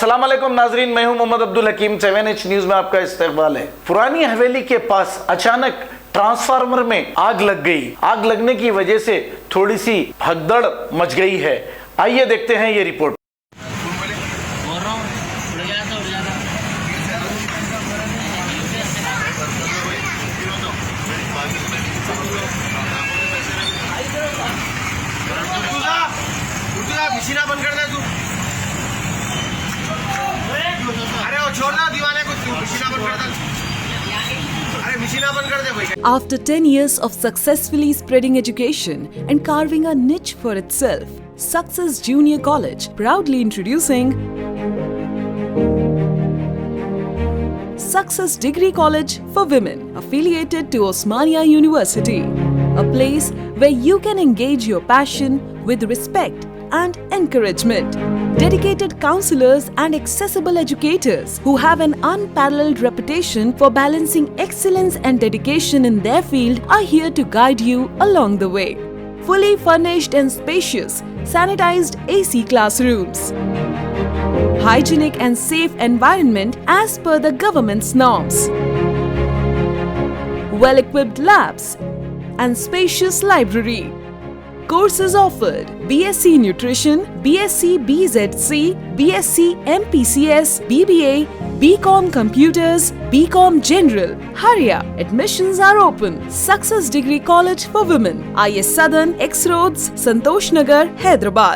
अस्सलाम वालेकुम नाजरीन, मैं हूं मोहम्मद अब्दुल हकीम। 7H न्यूज में आपका इस्तकबाल है। पुरानी हवेली के पास अचानक ट्रांसफार्मर में आग लग गई। आग लगने की वजह से थोड़ी सी भगदड़ मच गई है। आइए देखते हैं ये रिपोर्ट। मिशीना बंद कर दे तू। अरे वो छोड़ना दीवाने को, मिशीना बंद कर दे। अरे मिशीना बंद कर दे भाई। After 10 years of successfully spreading education and carving a niche for itself, Success Junior College proudly introducing Success Degree College for Women, affiliated to Osmania University, a place where you can engage your passion with respect and encouragement. Dedicated counselors and accessible educators who have an unparalleled reputation for balancing excellence and dedication in their field are here to guide you along the way. Fully furnished and spacious, sanitized AC classrooms. Hygienic and safe environment as per the government's norms. Well-equipped labs and spacious library. Courses offered: BSc Nutrition, BSc BZC, BSc MPCS, BBA, BCom Computers, BCom General. Hurry up! Admissions are open. Success Degree College for Women, IS Southern, X Roads, Santosh Nagar, Hyderabad.